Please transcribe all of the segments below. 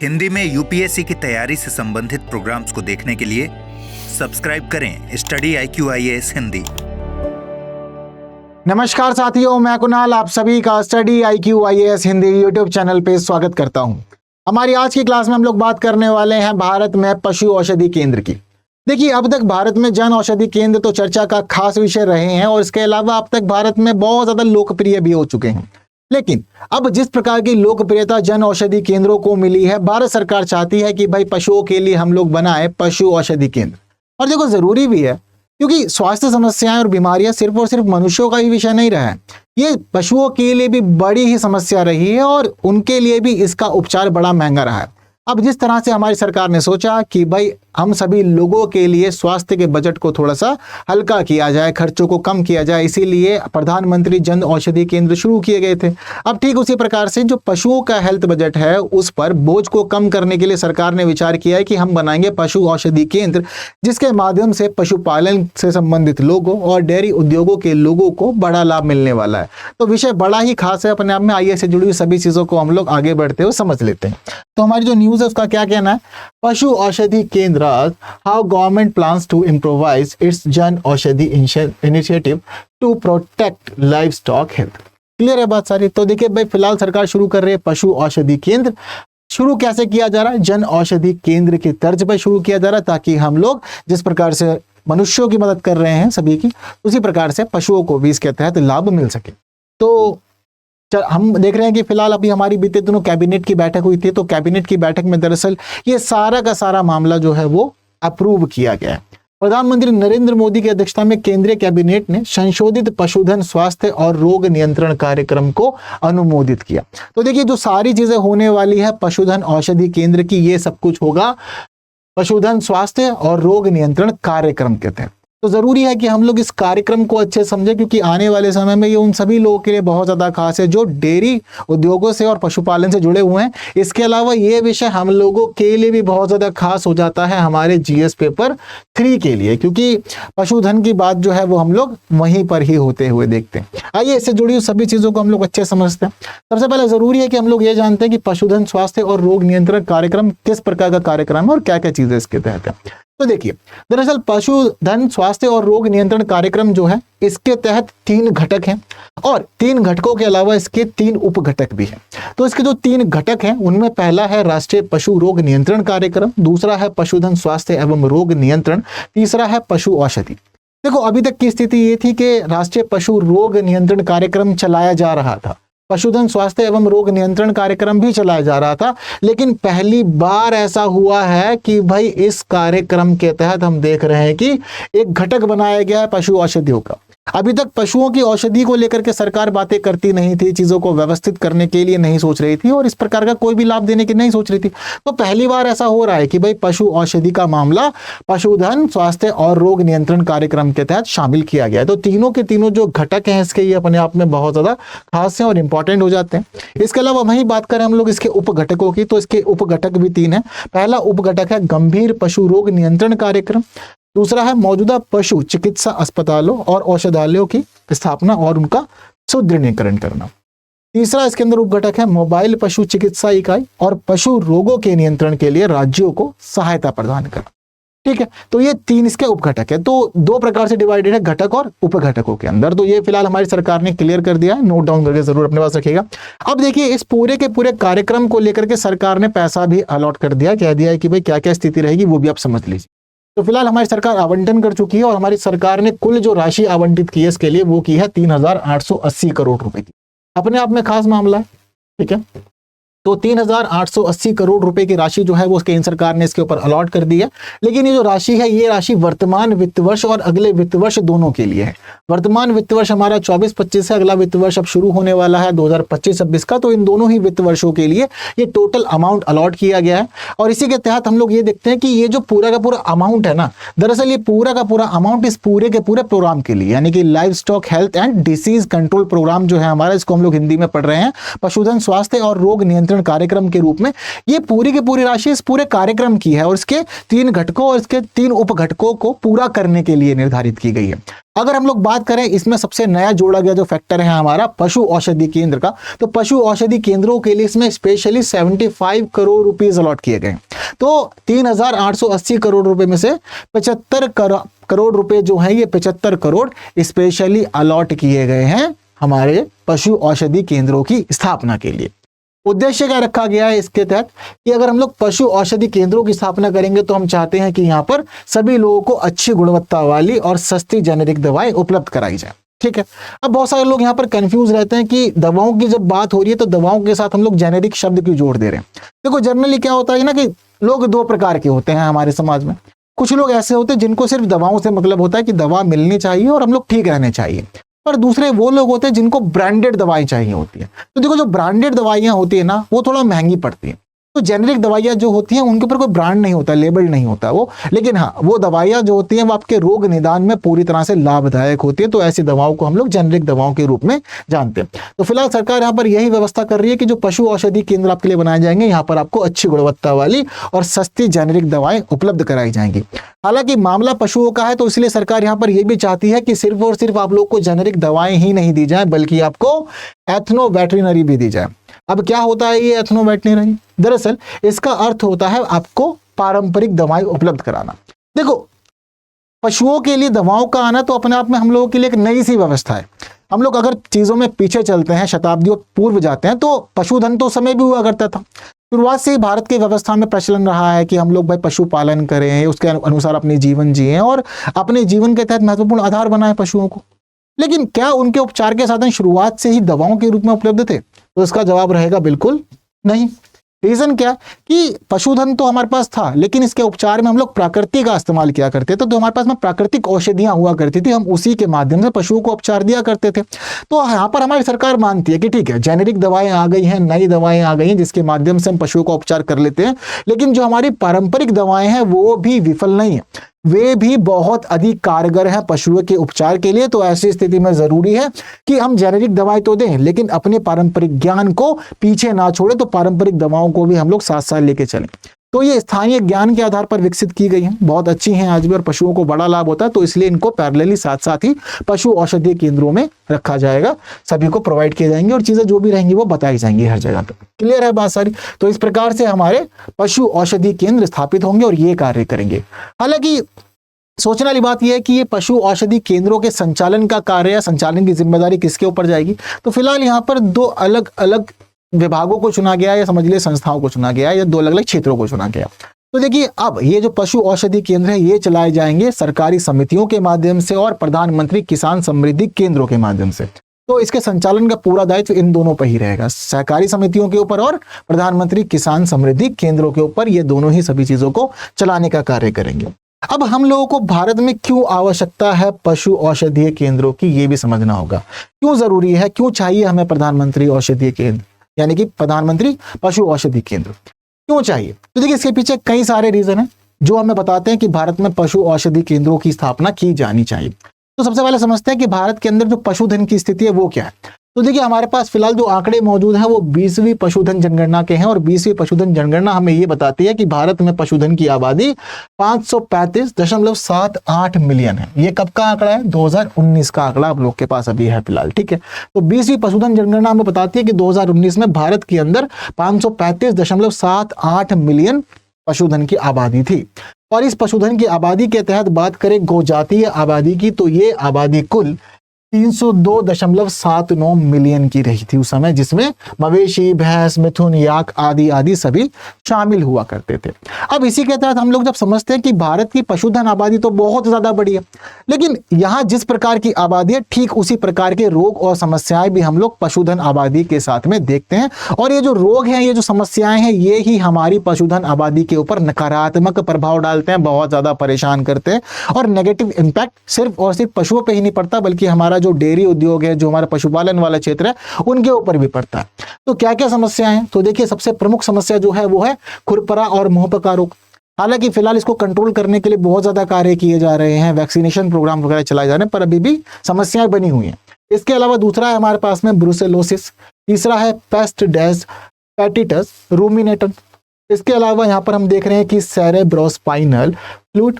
हिंदी में यूपीएससी की तैयारी से संबंधित प्रोग्राम्स को देखने के लिए सब्सक्राइब करें स्टडी IQIAS हिंदी। नमस्कार साथियों, मैं कुणाल आप सभी का study IQIAS Hindi YouTube channel पे स्वागत करता हूं। हमारी आज की क्लास में हम लोग बात करने वाले हैं भारत में पशु औषधि केंद्र की। देखिए, अब तक भारत में जन औषधि केंद्र तो चर्चा का खास विषय रहे हैं और इसके अलावा अब तक भारत में बहुत ज्यादा लोकप्रिय भी हो चुके हैं। लेकिन अब जिस प्रकार की लोकप्रियता जन औषधि केंद्रों को मिली है, भारत सरकार चाहती है कि भाई पशुओं के लिए हम लोग बनाए पशु औषधि केंद्र। और देखो, जरूरी भी है क्योंकि स्वास्थ्य समस्याएं और बीमारियां सिर्फ और सिर्फ मनुष्यों का ही विषय नहीं रहा है, ये पशुओं के लिए भी बड़ी ही समस्या रही है और उनके लिए भी इसका उपचार बड़ा महंगा रहा है। अब जिस तरह से हमारी सरकार ने सोचा कि भाई हम सभी लोगों के लिए स्वास्थ्य के बजट को थोड़ा सा हल्का किया जाए, खर्चों को कम किया जाए, इसीलिए प्रधानमंत्री जन औषधि केंद्र शुरू किए गए थे। अब ठीक उसी प्रकार से जो पशुओं का हेल्थ बजट है उस पर बोझ को कम करने के लिए सरकार ने विचार किया है कि हम बनाएंगे पशु औषधि केंद्र, जिसके माध्यम से पशुपालन से संबंधित लोगों और डेयरी उद्योगों के लोगों को बड़ा लाभ मिलने वाला है। तो विषय बड़ा ही खास है अपने आप में। आइए से जुड़ी हुई सभी चीजों को हम लोग आगे बढ़ते हुए समझ लेते हैं। तो हमारी जो न्यूज है उसका क्या कहना है, Pashu Aushadhi Kendra, how government plans to improvise its Jan Aushadhi initiative to protect livestock health. Clear है बात सारी। तो देखिए भाई, फिलहाल सरकार शुरू कर रही है पशु औषधि केंद्र। शुरू कैसे किया जा रहा है, जन औषधि केंद्र की तर्ज पर शुरू किया जा रहा है, ताकि हम लोग जिस प्रकार से मनुष्यों की मदद कर रहे हैं सभी की, उसी प्रकार से पशुओं को भी इसके तहत लाभ मिल सके। तो हम देख रहे हैं कि फिलहाल अभी हमारी बीते दिनों कैबिनेट की बैठक हुई थी। तो कैबिनेट की बैठक में दरअसल ये सारा का सारा मामला जो है वो अप्रूव किया गया है। प्रधानमंत्री नरेंद्र मोदी की अध्यक्षता में केंद्रीय कैबिनेट ने संशोधित पशुधन स्वास्थ्य और रोग नियंत्रण कार्यक्रम को अनुमोदित किया। तो देखिए, जो सारी चीजें होने वाली है पशुधन औषधि केंद्र की, ये सब कुछ होगा पशुधन स्वास्थ्य और रोग नियंत्रण कार्यक्रम के तहत। तो जरूरी है कि हम लोग इस कार्यक्रम को अच्छे समझें, क्योंकि आने वाले समय में ये उन सभी लोगों के लिए बहुत ज्यादा खास है जो डेयरी उद्योगों से और पशुपालन से जुड़े हुए हैं। इसके अलावा ये विषय हम लोगों के लिए भी बहुत ज्यादा खास हो जाता है हमारे GS पेपर 3 के लिए, क्योंकि पशुधन की बात जो है वो हम लोग वहीं पर ही होते हुए देखते हैं। आइए इससे जुड़ी हुई सभी चीजों को हम लोग अच्छे समझते हैं। सबसे पहले जरूरी है कि हम लोग ये जानते हैं कि पशुधन स्वास्थ्य और रोग नियंत्रण कार्यक्रम किस प्रकार का कार्यक्रम है और क्या क्या चीजें इसके तहत है। तो देखिए, दरअसल पशुधन स्वास्थ्य और रोग नियंत्रण कार्यक्रम जो है, इसके तहत 3 घटक हैं और 3 घटकों के अलावा इसके 3 उप घटक भी हैं। तो इसके जो 3 घटक हैं उनमें पहला है राष्ट्रीय पशु रोग नियंत्रण कार्यक्रम, दूसरा है पशुधन स्वास्थ्य एवं रोग नियंत्रण, तीसरा है पशु औषधि। देखो, अभी तक की स्थिति ये थी कि राष्ट्रीय पशु रोग नियंत्रण कार्यक्रम चलाया जा रहा था, पशुधन स्वास्थ्य एवं रोग नियंत्रण कार्यक्रम भी चलाया जा रहा था, लेकिन पहली बार ऐसा हुआ है कि भाई इस कार्यक्रम के तहत हम देख रहे हैं कि एक घटक बनाया गया है पशु औषधियों का। अभी तक पशुओं की औषधि को लेकर के सरकार बातें करती नहीं थी, चीजों को व्यवस्थित करने के लिए नहीं सोच रही थी और इस प्रकार का कोई भी लाभ देने की नहीं सोच रही थी। तो पहली बार ऐसा हो रहा है कि भाई पशु औषधि का मामला पशुधन स्वास्थ्य और रोग नियंत्रण कार्यक्रम के तहत शामिल किया गया है। तो तीनों के तीनों जो घटक हैं इसके, ये अपने आप में बहुत ज्यादा खास हैं और इंपॉर्टेंट हो जाते हैं। इसके अलावा वही बात करें हम लोग इसके उप घटकों की, तो इसके उप घटक भी 3 है। पहला उप घटक है गंभीर पशु रोग नियंत्रण कार्यक्रम, दूसरा है मौजूदा पशु चिकित्सा अस्पतालों और औषधालयों की स्थापना और उनका सुदृढ़ीकरण करना, तीसरा इसके अंदर उप घटक है मोबाइल पशु चिकित्सा इकाई और पशु रोगों के नियंत्रण के लिए राज्यों को सहायता प्रदान करना। ठीक है, तो ये 3 इसके उप घटक है। तो 2 प्रकार से डिवाइडेड है, घटक और उप घटकों के अंदर। तो ये फिलहाल हमारी सरकार ने क्लियर कर दिया है, नोट डाउन करके जरूर अपने पास रखिएगा। अब देखिए, इस पूरे के पूरे कार्यक्रम को लेकर के सरकार ने पैसा भी अलॉट कर दिया, कह दिया है कि भाई क्या क्या स्थिति रहेगी वो भी आप समझ लीजिए। तो फिलहाल हमारी सरकार आवंटन कर चुकी है और हमारी सरकार ने कुल जो राशि आवंटित की है इसके लिए वो की है 3,880 करोड़ रुपए की। अपने आप में खास मामला है। ठीक है, तो 3,880 करोड़ रुपए की राशि जो है वो केंद्र सरकार ने इसके ऊपर अलॉट कर दी है। लेकिन ये जो राशि है, ये राशि वर्तमान वित्त वर्ष और अगले वित्त वर्ष दोनों के लिए है। वर्तमान वित्त वर्ष हमारा 24-25 है, अगला वित्त वर्ष अब शुरू होने वाला है 2025-26 का। तो इन दोनों ही वित्त वर्षों के लिए ये टोटल अमाउंट अलॉट किया गया है। और इसी के तहत हम लोग ये देखते हैं कि ये जो पूरा का पूरा अमाउंट है ना, दरअसल ये पूरा का पूरा अमाउंट इस पूरे के पूरे प्रोग्राम के लिए, यानी कि livestock health and disease control program जो है हमारा, इसको हम लोग हिंदी में पढ़ रहे हैं पशुधन स्वास्थ्य और रोग नियंत्रण नियंत्रण कार्यक्रम के रूप में ये पूरी की पूरी राशि इस पूरे कार्यक्रम की है और इसके 3 घटकों और इसके 3 उप घटकों को पूरा करने के लिए निर्धारित की गई है। अगर हम लोग बात करें इसमें सबसे नया जोड़ा गया जो फैक्टर है हमारा पशु औषधि केंद्र का, तो पशु औषधि केंद्रों के लिए इसमें स्पेशली 75 करोड़ रुपीस अलॉट किए गए। तो 3,880 करोड़ रुपए में से 75 करोड़ रुपए जो है ये 75 करोड़ स्पेशली अलॉट किए गए हैं हमारे पशु औषधि केंद्रों की स्थापना के लिए। उद्देश्य क्या रखा गया है इसके तहत कि अगर हम लोग पशु औषधि केंद्रों की स्थापना करेंगे तो हम चाहते हैं कि यहाँ पर सभी लोगों को अच्छी गुणवत्ता वाली और सस्ती जेनेरिक दवाएं उपलब्ध कराई जाए। ठीक है, अब बहुत सारे लोग यहाँ पर कंफ्यूज रहते हैं कि दवाओं की जब बात हो रही है तो दवाओं के साथ हम लोग जेनेरिक शब्द क्यों जोड़ दे रहे हैं। देखो जनरली क्या होता है ना कि लोग 2 प्रकार के होते हैं हमारे समाज में। कुछ लोग ऐसे होते हैं जिनको सिर्फ दवाओं से मतलब होता है कि दवा मिलनी चाहिए और हम लोग ठीक रहने चाहिए, और दूसरे वो लोग होते हैं जिनको ब्रांडेड दवाएं चाहिए होती है। तो देखो जो ब्रांडेड दवाइयां होती है ना वो थोड़ा महंगी पड़ती है, तो जेनेरिक दवाइयां जो होती हैं उनके ऊपर कोई ब्रांड नहीं होता, लेबल नहीं होता वो, लेकिन हाँ वो दवाइयां जो होती हैं वो आपके रोग निदान में पूरी तरह से लाभदायक होती है। तो ऐसी दवाओं को हम लोग जेनेरिक दवाओं के रूप में जानते हैं। तो फिलहाल सरकार यहाँ पर यही व्यवस्था कर रही है कि जो पशु औषधि केंद्र आपके लिए बनाए जाएंगे यहाँ पर आपको अच्छी गुणवत्ता वाली और सस्ती जेनेरिक दवाएं उपलब्ध कराई जाएंगी। हालांकि मामला पशुओं का है तो इसलिए सरकार यहाँ पर यह भी चाहती है कि सिर्फ और सिर्फ आप लोग को जेनेरिक दवाएं ही नहीं दी जाए बल्कि आपको एथनो वेटरिनरी भी दी जाए। अब क्या होता है ये एथनो वेटरिनरी? दरअसल इसका अर्थ होता है आपको पारंपरिक दवाएं उपलब्ध कराना। देखो पशुओं के लिए दवाओं का आना तो अपने आप में हम लोगों के लिए एक नई सी व्यवस्था है। हम लोग अगर चीजों में पीछे चलते हैं, शताब्दियों पूर्व जाते हैं, तो पशुधन तो समय भी हुआ करता था। शुरुआत से ही भारत की व्यवस्था में प्रचलन रहा है कि हम लोग भाई पशुपालन करें, उसके अनुसार अपने जीवन जिएं और अपने जीवन के तहत महत्वपूर्ण आधार बनाए पशुओं को। लेकिन क्या उनके उपचार के साधन शुरुआत से ही दवाओं के रूप में उपलब्ध थे? तो इसका जवाब रहेगा बिल्कुल नहीं। रीजन क्या कि पशुधन तो हमारे पास था लेकिन इसके उपचार में हम लोग प्राकृतिक का इस्तेमाल किया करते थे। तो हमारे पास में प्राकृतिक औषधियां हुआ करती थी, हम उसी के माध्यम से पशुओं को उपचार दिया करते थे। तो यहाँ पर हमारी सरकार मानती है कि ठीक है जेनेरिक दवाएं आ गई हैं, नई दवाएं आ गई हैं जिसके माध्यम से हम पशुओं का उपचार कर लेते हैं, लेकिन जो हमारी पारंपरिक दवाएं हैं वो भी विफल नहीं है, वे भी बहुत अधिक कारगर हैं पशुओं के उपचार के लिए। तो ऐसी स्थिति में जरूरी है कि हम जेनेरिक दवाएं तो दें लेकिन अपने पारंपरिक ज्ञान को पीछे ना छोड़े, तो पारंपरिक दवाओं को भी हम लोग साथ साथ लेके चलें। तो ये स्थानीय ज्ञान के आधार पर विकसित की गई हैं, बहुत अच्छी हैं आज भी और पशुओं को बड़ा लाभ होता है। तो इसलिए इनको पैरेलली साथ साथ ही पशु औषधि केंद्रों में रखा जाएगा, सभी को प्रोवाइड किए जाएंगे और चीजें जो भी रहेंगी वो बताई जाएंगी हर जगह पर। क्लियर है बात सारी? तो इस प्रकार से हमारे पशु औषधि केंद्र स्थापित होंगे और ये कार्य करेंगे। हालांकि सोचने वाली बात यह है कि ये पशु औषधि केंद्रों के संचालन का कार्य या संचालन की जिम्मेदारी किसके ऊपर जाएगी? तो फिलहाल यहाँ पर 2 अलग अलग विभागों को चुना गया या समझ लीजिए संस्थाओं को चुना गया या 2 अलग अलग क्षेत्रों को चुना गया। तो देखिए अब ये जो पशु औषधि केंद्र है ये चलाए जाएंगे सरकारी समितियों के माध्यम से और प्रधानमंत्री किसान समृद्धि केंद्रों के माध्यम से। तो इसके संचालन का पूरा दायित्व इन दोनों पर ही रहेगा, सहकारी समितियों के ऊपर और प्रधानमंत्री किसान समृद्धि केंद्रों के ऊपर। ये दोनों ही सभी चीजों को चलाने का कार्य करेंगे। अब हम लोगों को भारत में क्यों आवश्यकता है पशु औषधीय केंद्रों की, ये भी समझना होगा। क्यों जरूरी है, क्यों चाहिए हमें प्रधानमंत्री औषधीय केंद्र यानी कि प्रधानमंत्री पशु औषधि केंद्र क्यों चाहिए? तो देखिए इसके पीछे कई सारे रीजन हैं जो हमें बताते हैं कि भारत में पशु औषधि केंद्रों की स्थापना की जानी चाहिए। तो सबसे पहले समझते हैं कि भारत के अंदर जो पशुधन की स्थिति है वो क्या है। तो देखिए हमारे पास फिलहाल जो आंकड़े मौजूद हैं वो 20वीं पशुधन जनगणना के हैं और 20वीं पशुधन जनगणना हमें ये बताती है कि भारत में पशुधन की आबादी 535.78 मिलियन है। ये कब का आंकड़ा है? 2019 का आंकड़ा आप लोग के पास अभी है फिलहाल। ठीक है, तो 20वीं पशुधन जनगणना हमें बताती है कि 2019 में भारत के अंदर 535.78 मिलियन पशुधन की आबादी थी। और इस पशुधन की आबादी के तहत बात करें गोजातीय आबादी की तो ये आबादी कुल 302.79 मिलियन की रही थी उस समय, जिसमें मवेशी, भैंस, मिथुन, याक आदि आदि सभी शामिल हुआ करते थे। अब इसी के तहत हम लोग जब समझते हैं कि भारत की पशुधन आबादी तो बहुत ज्यादा बड़ी है, लेकिन यहाँ जिस प्रकार की आबादी है ठीक उसी प्रकार के रोग और समस्याएं भी हम लोग पशुधन आबादी के साथ में देखते हैं। और ये जो रोग हैं, ये जो समस्याएं हैं, ये ही हमारी पशुधन आबादी के ऊपर नकारात्मक प्रभाव डालते हैं, बहुत ज्यादा परेशान करते हैं। और नेगेटिव इंपैक्ट सिर्फ और सिर्फ पशुओं पर ही नहीं पड़ता बल्कि हमारा जो डेयरी उद्योग है, जो हमारा पशुपालन वाला क्षेत्र है, उनके ऊपर भी पड़ता है। तो क्या क्या समस्याएं हैं? तो देखिए सबसे प्रमुख समस्या जो है वो है खुरपरा और मुंहपका रोग। हालांकि फिलहाल इसको कंट्रोल करने के लिए बहुत ज्यादा कार्य किए जा रहे हैं, वैक्सीनेशन प्रोग्राम वगैरह चलाए जा रहे हैं, पर अभी भी समस्याएं बनी हुई हैं। इसके अलावा दूसरा है हमारे पास में ब्रुसेलोसिस, तीसरा है पेस्ट डेज, पेटिटस रूमिनेटर। इसके अलावा यहाँ पर हम देख रहे हैं कि cerebrospinal fluid,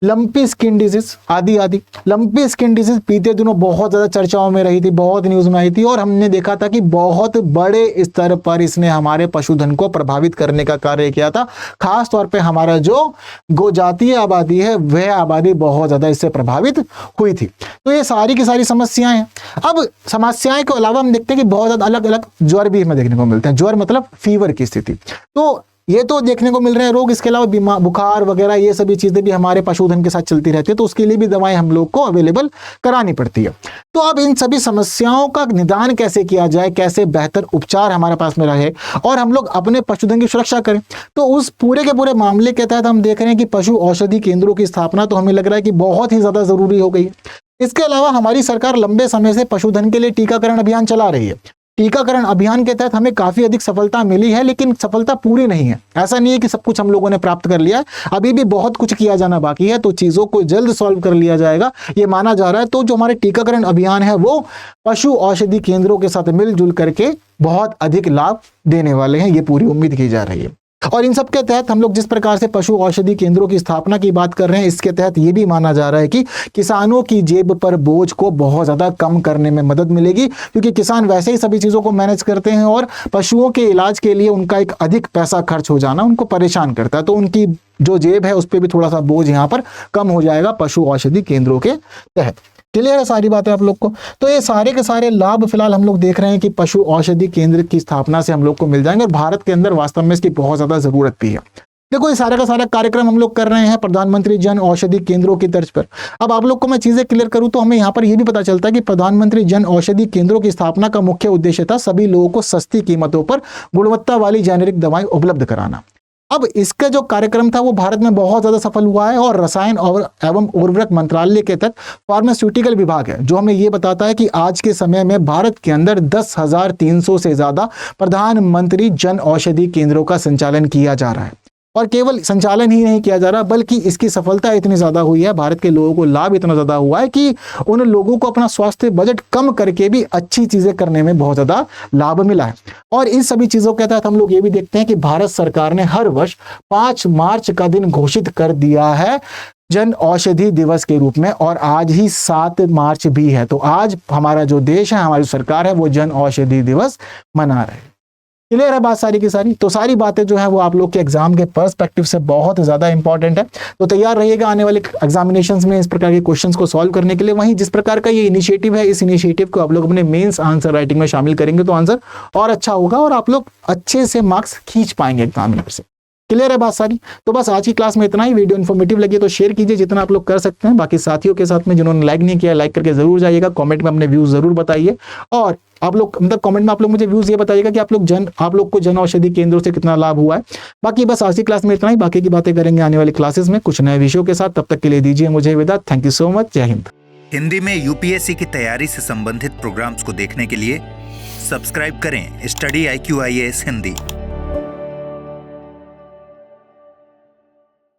lumpy skin disease आदि आदि। लंपी स्किन डिजीज बीते दिनों बहुत ज़्यादा चर्चाओं में रही थी, बहुत न्यूज़ में आई थी, और हमने देखा था कि बहुत बड़े स्तर पर इसने हमारे पशुधन को प्रभावित करने का कार्य किया था। खास तौर पे हमारा जो गोजातीय आबादी है वह आबादी बहुत ज़्यादा इससे प्रभावित हुई थी। तो ये सारी की सारी समस्याएं हैं। अब समस्याएं के अलावा हम देखते हैं कि बहुत ज़्यादा अलग अलग ज्वर भी हमें देखने को मिलते हैं। ज्वर मतलब फीवर की स्थिति, तो ये तो देखने को मिल रहे हैं रोग। इसके अलावा बुखार वगैरह ये सभी चीजें भी हमारे पशुधन के साथ चलती रहती है, तो उसके लिए भी दवाएं हम लोग को अवेलेबल करानी पड़ती है। तो अब इन सभी समस्याओं का निदान कैसे किया जाए, कैसे बेहतर उपचार हमारे पास में रहे और हम लोग अपने पशुधन की सुरक्षा करें, तो उस पूरे के पूरे मामले के तहत हम देख रहे हैं कि पशु औषधि केंद्रों की स्थापना तो हमें लग रहा है कि बहुत ही ज्यादा जरूरी हो गई है। इसके अलावा हमारी सरकार लंबे समय से पशुधन के लिए टीकाकरण अभियान चला रही है। टीकाकरण अभियान के तहत हमें काफी अधिक सफलता मिली है, लेकिन सफलता पूरी नहीं है। ऐसा नहीं है कि सब कुछ हम लोगों ने प्राप्त कर लिया है, अभी भी बहुत कुछ किया जाना बाकी है। तो चीजों को जल्द सॉल्व कर लिया जाएगा ये माना जा रहा है। तो जो हमारे टीकाकरण अभियान है वो पशु औषधि केंद्रों के साथ मिलजुल करके बहुत अधिक लाभ देने वाले हैं, ये पूरी उम्मीद की जा रही है। और इन सब के तहत हम लोग जिस प्रकार से पशु औषधि केंद्रों की स्थापना की बात कर रहे हैं, इसके तहत ये भी माना जा रहा है कि किसानों की जेब पर बोझ को बहुत ज़्यादा कम करने में मदद मिलेगी, क्योंकि किसान वैसे ही सभी चीज़ों को मैनेज करते हैं और पशुओं के इलाज के लिए उनका एक अधिक पैसा खर्च हो जाना उनको परेशान करता है। तो उनकी जो जेब है उस पर भी थोड़ा सा बोझ यहाँ पर कम हो जाएगा पशु औषधि केंद्रों के तहत। क्लियर है सारी बातें आप लोग को? तो ये सारे के सारे लाभ फिलहाल हम लोग देख रहे हैं कि पशु औषधि केंद्र की स्थापना से हम लोग को मिल जाएंगे, और भारत के अंदर वास्तव में इसकी बहुत ज़्यादा ज़रूरत भी है। देखो ये सारा का सारा कार्यक्रम हम लोग कर रहे हैं प्रधानमंत्री जन औषधि केंद्रों की तर्ज पर। अब आप लोग को मैं चीज़ें क्लियर करूँ तो हमें यहाँ पर यह भी पता चलता है कि प्रधानमंत्री जन औषधि केंद्रों की स्थापना का मुख्य उद्देश्य था सभी लोगों को सस्ती कीमतों पर गुणवत्ता वाली जेनेरिक दवाएं उपलब्ध कराना। अब इसका जो कार्यक्रम था वो भारत में बहुत ज़्यादा सफल हुआ है, और रसायन एवं उर्वरक मंत्रालय के तहत फार्मास्यूटिकल विभाग है जो हमें ये बताता है कि आज के समय में भारत के अंदर 10,300 से ज़्यादा प्रधानमंत्री जन औषधि केंद्रों का संचालन किया जा रहा है। और केवल संचालन ही नहीं किया जा रहा बल्कि इसकी सफलता इतनी ज़्यादा हुई है, भारत के लोगों को लाभ इतना ज़्यादा हुआ है कि उन लोगों को अपना स्वास्थ्य बजट कम करके भी अच्छी चीज़ें करने में बहुत ज़्यादा लाभ मिला है। और इन सभी चीज़ों के तहत हम लोग ये भी देखते हैं कि भारत सरकार ने हर वर्ष 5 मार्च का दिन घोषित कर दिया है जन औषधि दिवस के रूप में, और आज ही 7 मार्च भी है। तो आज हमारा जो देश है, हमारी सरकार है, वो जन औषधि दिवस मना रहे हैं। क्लियर है बात सारी की सारी? तो सारी बातें जो है वो आप लोग के एग्जाम के पर्सपेक्टिव से बहुत ज़्यादा इंपॉर्टेंट है। तो तैयार रहिएगा आने वाले एग्जामिनेशंस में इस प्रकार के क्वेश्चंस को सॉल्व करने के लिए। वहीं जिस प्रकार का ये इनिशिएटिव है, इस इनिशिएटिव को आप लोग अपने मेंस आंसर राइटिंग में शामिल करेंगे तो आंसर और अच्छा होगा और आप लोग अच्छे से मार्क्स खींच पाएंगे एग्जामिनर से। क्लियर है बात सारी? तो बस आज की क्लास में इतना ही। वीडियो इन्फॉर्मेटिव लगी तो शेयर कीजिए जितना आप लोग कर सकते हैं। बाकी साथियों के साथ में जिन्होंने लाइक नहीं किया, लाइक करके जरूर जाइएगा। कमेंट में अपने व्यूज जरूर बताइए, और आप लोग मतलब कमेंट में आप लोग मुझे व्यूज ये बताइएगा कि आप लोग को जन औषधि केंद्रों से कितना लाभ हुआ है। बाकी बस आज की क्लास में इतना ही। बाकी की बातें करेंगे आने वाली क्लासेस में कुछ नए विषयों के साथ। तब तक के लिए दीजिए मुझे विदा। Thank you so much. जय हिंद। हिंदी में यूपीएससी की तैयारी से संबंधित प्रोग्राम्स को देखने के लिए सब्सक्राइब करें स्टडी IQ IAS हिंदी।